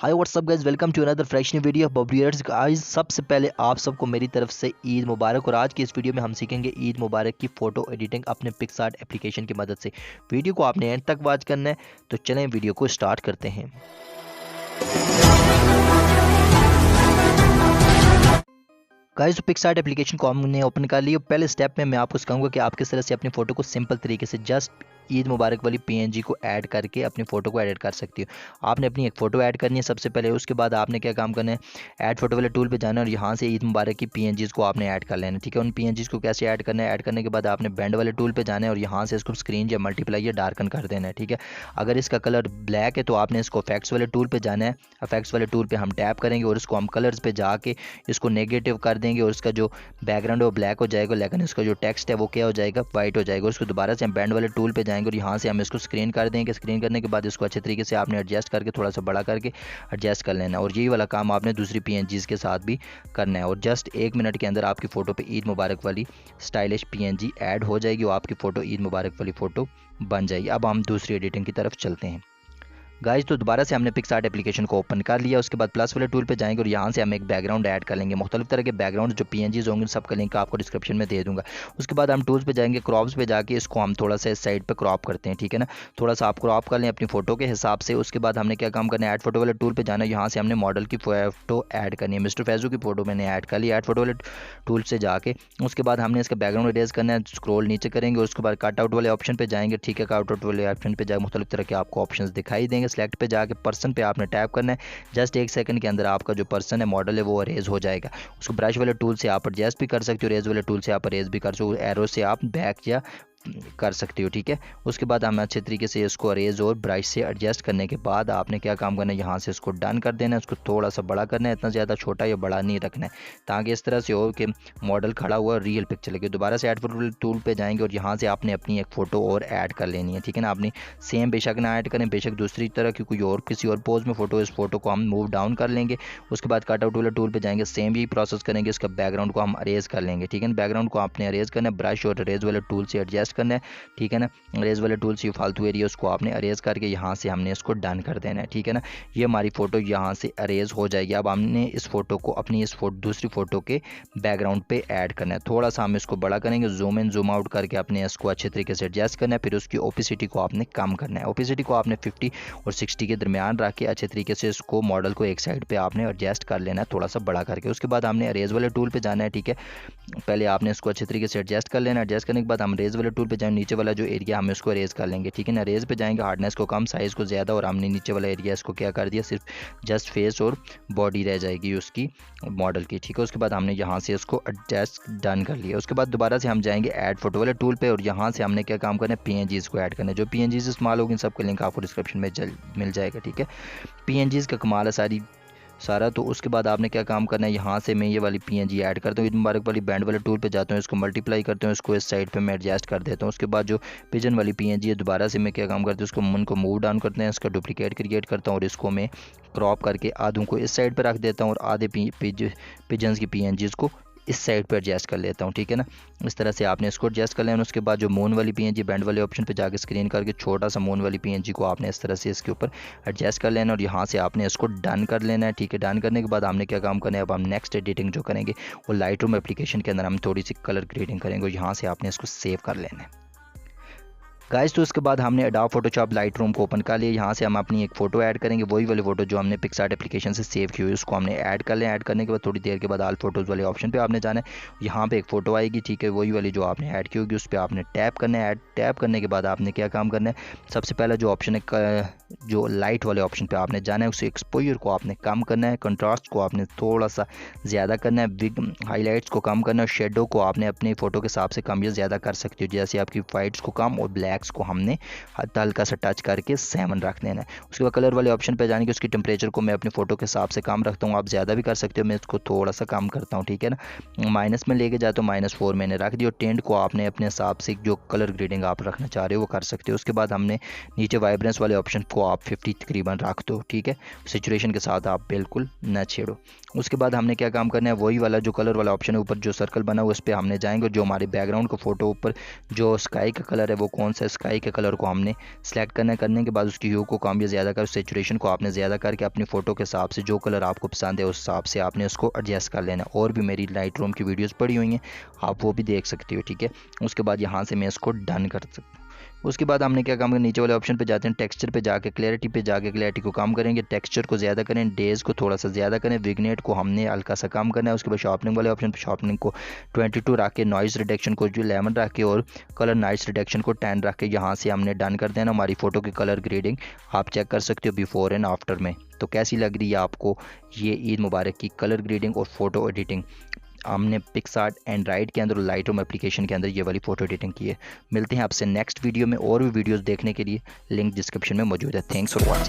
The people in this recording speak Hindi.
Hi whatsapp guys, welcome to another fresh new video बब्रियर्स। आज सबसे पहले आप सबको मेरी तरफ से ईद मुबारक। और आज की इस वीडियो में हम सीखेंगे ईद मुबारक की फ़ोटो एडिटिंग अपने पिक्सआर्ट एप्लीकेशन की मदद से। वीडियो को आपने एंड तक वॉच करना है, तो चलें वीडियो को स्टार्ट करते हैं। गाइस, तो पिक्सआर्ट एप्लीकेशन को हमने ओपन कर लिया। पहले स्टेप में मैं आपको सिखाऊंगा कि आप किस तरह से अपनी फ़ोटो को सिंपल तरीके से जस्ट ईद मुबारक वाली पीएनजी को ऐड करके अपनी फ़ोटो को एडिट कर सकती हो। आपने अपनी एक फ़ोटो ऐड करनी है सबसे पहले। उसके बाद आपने क्या काम करना है, ऐड फोटो वाले टूल पे जाना है और यहाँ से ईद मुबारक की पीएनजीज़ को आपने ऐड कर लेना है। ठीक है, उन पीएनजीज़ को कैसे ऐड करना है, ऐड करने के बाद आपने बैंड वाले टूल पे जाना है और यहाँ से इसको स्क्रीन या मल्टीप्लाई या डार्कन कर देना है। ठीक है, अगर इसका कलर ब्लैक है तो आपने इसको इफेक्ट्स वाले टूल पर जाना है। इफेक्ट्स वाले टूल पर हम टैप करेंगे और इसको हम कलर्स पर जाके इसको नेगेटिव कर देंगे और इसका जो बैकग्राउंड है वो ब्लैक हो जाएगा, लेकिन इसका जो टेक्स्ट है वो क्या हो जाएगा, वाइट हो जाएगा। उसको दोबारा से हम बैंड वाले टूल पे जाएंगे और यहाँ से हम इसको स्क्रीन कर देंगे। स्क्रीन करने के बाद इसको अच्छे तरीके से आपने एडजस्ट करके थोड़ा सा बड़ा करके एडजस्ट कर लेना और यही वाला काम आपने दूसरी पीएनजीज़ के साथ भी करना है। और जस्ट 1 मिनट के अंदर आपकी फ़ोटो पे ईद मुबारक वाली स्टाइलिश पीएनजी ऐड हो जाएगी और आपकी फ़ोटो ईद मुबारक वाली फ़ोटो बन जाएगी। अब हम दूसरी एडिटिंग की तरफ चलते हैं। गाइस, तो दोबारा से हमने पिक्सआर्ट एप्लीकेशन को ओपन कर लिया। उसके बाद प्लस वाले टूल पे जाएंगे और यहाँ से हम एक बैकग्राउंड ऐड कर लेंगे। मुख्तलिफ तरह के बैकग्राउंड जो पीएनजीज होंगे सबका लिंक आपको डिस्क्रिप्शन में दे दूंगा। उसके बाद हम टूल्स पे जाएंगे, क्रॉप्स पे जाके इसको हम थोड़ा सा इस साइड पे क्रॉप करते हैं। ठीक है ना, थोड़ा सा आप क्रॉप कर लें अपनी फोटो के हिसाब से। उसके बाद हमने क्या काम करना है, ऐड फोटो वाले टूल पर जाना है। यहाँ से हमने मॉडल की फोटो ऐड करनी है। मिस्टर फैजू की फोटो मैंने ऐड कर ली ऐड फोटो वाले टूल से जाके। उसके बाद हमने इसका बैकग्राउंड इरेज करना है, स्क्रॉल नीचे करेंगे। उसके बाद कट आउट वाले ऑप्शन पे जाएंगे। ठीक है, कट आउट वाले ऑप्शन पे जाकर मुख्तलिफ तरह के आपको ऑप्शन दिखाई देंगे। सेलेक्ट पे जाके पर्सन पे आपने टैप करना है। जस्ट 1 सेकंड के अंदर आपका जो पर्सन है, मॉडल है, वो अरेज हो जाएगा। उसको ब्रश वाले टूल से आप एडजस्ट भी कर सकते हो, रेज वाले टूल से आप अरेज भी कर सकते हो, एरो से आप बैक या कर सकते हो। ठीक है, उसके बाद हमें अच्छे तरीके से इसको अरेज और ब्रश से एडजस्ट करने के बाद आपने क्या काम करना है, यहाँ से इसको डन कर देना है। उसको थोड़ा सा बड़ा करना है, इतना ज़्यादा छोटा या बड़ा नहीं रखना है, ताकि इस तरह से हो कि मॉडल खड़ा हुआ रियल पिक्चर लगे। दोबारा से ऐड फोटो टूल पे जाएंगे और यहाँ से आपने अपनी एक फ़ोटो और ऐड कर लेनी है। ठीक है ना, आपने सेम बेशक ना ऐड करें, बेशक दूसरी तरह की कोई और किसी और पोज में फ़ोटो, इस फोटो को हम मूव डाउन कर लेंगे। उसके बाद कट आउट वाले टूल पे जाएंगे, सेम यही प्रोसेस करेंगे। इसका बैकग्राउंड को हम अरेज कर लेंगे। ठीक है ना, बैकग्राउंड को आपने अरेज करना है, ब्रश और अरेज वाले टूल से एडजस्ट करना है। ठीक है ना, अरेज वाले टूल से फालतू एरिया उसको आपने अरेज करके यहाँ से हमने इसको डन कर देना है। ठीक है ना, ये हमारी फ़ोटो यहाँ से अरेज हो जाएगी। अब हमने इस फोटो को अपनी इस दूसरी फ़ोटो के बैकग्राउंड पे ऐड करना है। थोड़ा सा हम इसको बड़ा करेंगे, जूम इन जूम आउट करके अपने इसको अच्छे तरीके से एडजस्ट करना है। फिर उसकी ओपेसिटी को आपने कम करना है। ओपेसिटी को आपने 50 और 60 के दरमियान रख के अच्छे तरीके से इसको मॉडल को एक साइड पर आपने एडजस्ट कर लेना है, थोड़ा सा बड़ा करके। उसके बाद हमने अरेज वाले टूल पर जाना है। ठीक है, पहले आपने इसको अच्छे तरीके से एडजस्ट कर लेना। एडजस्ट करने के बाद हम रेज वाले टूल पे जाएंगे, नीचे वाला जो एरिया हम इसको रेज कर लेंगे। ठीक है ना, रेज पे जाएंगे, हार्डनेस को कम, साइज़ को ज़्यादा, और हमने नीचे वाला एरिया इसको क्या कर दिया, सिर्फ जस्ट फेस और बॉडी रह जाएगी उसकी मॉडल की। ठीक है, उसके बाद हमने यहाँ से इसको एडजस्ट डन कर लिया। उसके बाद दोबारा से हम जाएंगे ऐड फोटो वाले टूल पे और यहाँ से हमने क्या काम करना है, पीएनजीज़ को ऐड करना है। जो पीएनजीज़ इस्तेमाल होगी सबका लिंक आपको डिस्क्रिप्शन में मिल जाएगा। ठीक है, पीएनजीज़ का कमाल है सारा। तो उसके बाद आपने क्या काम करना है, यहाँ से मैं ये वाली पीएनजी ऐड करता हूँ, ईद मुबारक वाली बैंड वाले टूल पे जाता हूँ, इसको मल्टीप्लाई करता हूँ, इसको इस साइड पे मैं एडजस्ट कर देता हूँ। उसके बाद जो पिजन वाली पीएनजी है, दोबारा से मैं क्या काम करता हूँ, उसको मन को मूव डाउन करते हैं, इसका डुप्लीकेट क्रिएट करता हूँ और इसको मैं क्रॉप करके आधों को इस साइड पर रख देता हूँ और आधे पिजन्स की पीएनजीज़ को इस साइड पर एडजस्ट कर लेता हूँ। ठीक है ना, इस तरह से आपने इसको एडजस्ट कर लेना। उसके बाद जो मून वाली पीएनजी, बैंड वाले ऑप्शन पे जाके स्क्रीन करके छोटा सा मून वाली पीएनजी को आपने इस तरह से इसके ऊपर एडजस्ट कर लेना और यहाँ से आपने इसको डन कर लेना है। ठीक है, डन करने के बाद हमने क्या काम करना है, अब हम नेक्स्ट एडिटिंग जो करेंगे वो लाइट रूम एप्लीकेशन के अंदर हम थोड़ी सी कलर ग्रेडिंग करेंगे और यहाँ से आपने इसको सेव कर लेना है। गाइस, तो उसके बाद हमने एडोब फोटोशॉप लाइट रूम को ओपन कर लिया। यहाँ से हम अपनी एक फ़ोटो ऐड करेंगे, वही वाली फ़ोटो जो हमने पिक्सआर्ट एप्लीकेशन से सेव की हुई है, उसको हमने ऐड कर लें। ऐड करने के बाद थोड़ी देर के बाद ऑल फोटोज़ वाले ऑप्शन पे आपने जाना है। यहाँ पे एक फ़ोटो आएगी, ठीक है, वही वाली जो आपने ऐड की होगी, उस पर आपने टैप करना है। टैप करने के बाद आपने क्या काम करना है, सबसे पहला जो ऑप्शन है, जो लाइट वाले ऑप्शन पर आपने जाना है, उस एक्सपोजर को आपने कम करना है, कंट्रास्ट को आपने थोड़ा सा ज़्यादा करना है, बिग हाईलाइट्स को कम करना है, शेडो को आपने अपनी फ़ोटो के हिसाब से कम या ज़्यादा कर सकते हो। जैसे आपकी वाइट्स को कम और ब्लैक्स को हमने हल्का सा टच करके 7 रख देना है। उसके बाद कलर वाले ऑप्शन पे जाने के उसकी टेम्परेचर को मैं अपनी फ़ोटो के हिसाब से कम रखता हूँ, आप ज़्यादा भी कर सकते हो, मैं इसको थोड़ा सा कम करता हूँ। ठीक है ना, माइनस में लेके जाता हूँ, -4 मैंने रख दी। और टेंट को आपने अपने हिसाब से जो कलर ग्रेडिंग आप रखना चाह रहे हो वो कर सकते हो। उसके बाद हमने नीचे वाइब्रेंस वाले ऑप्शन को आप 50 तकरीबन रख दो। ठीक है, सिचुएशन के साथ आप बिल्कुल न छेड़ो। उसके बाद हमने क्या काम करना है, वही वाला जो कलर वाला ऑप्शन है ऊपर जो सर्कल बना हुआ, उस पर हमने जाएंगे। जो हमारे बैकग्राउंड का फ़ोटो ऊपर जो स्काई का कलर है वो कौन सा है स्काई के कलर को हमने सेलेक्ट करने के बाद उसकी ह्यू को कम या ज़्यादा कर, सेचुरेशन को आपने ज़्यादा करके अपनी फ़ोटो के हिसाब से जो कलर आपको पसंद है उस हिसाब से आपने उसको एडजस्ट कर लेना। और भी मेरी लाइट रूम की वीडियोज़ पड़ी हुई हैं, आप वो भी देख सकते हो, ठीक है। उसके बाद यहाँ से मैं इसको डन कर सकता हूँ। उसके बाद हमने क्या काम करना, नीचे वाले ऑप्शन पे जाते हैं, टेक्सचर पे जाके क्लैरिटी पे जाके क्लैरिटी को कम करेंगे, टेक्सचर को ज़्यादा करें, डेज़ को थोड़ा सा ज़्यादा करें, विग्नेट को हमने हल्का सा कम करना है। उसके बाद शार्पनिंग वाले ऑप्शन पे शार्पनिंग को 22 रख के, नॉइज़ रिडक्शन को जो 11 रख के और कलर नॉइज़ रिडक्शन को 10 रख के यहाँ से हमने डन कर देना। हमारी फ़ोटो की कलर ग्रेडिंग आप चेक कर सकते हो बिफोर एंड आफ्टर में। तो कैसी लग रही है आपको ये ईद मुबारक की कलर ग्रेडिंग और फ़ोटो एडिटिंग? हमने पिक्सआर्ट एंड्रॉइड के अंदर और लाइट रूम एप्लीकेशन के अंदर ये वाली फ़ोटो एडिटिंग की है। मिलते हैं आपसे नेक्स्ट वीडियो में, और भी वीडियोस देखने के लिए लिंक डिस्क्रिप्शन में मौजूद है। Thanks for watching.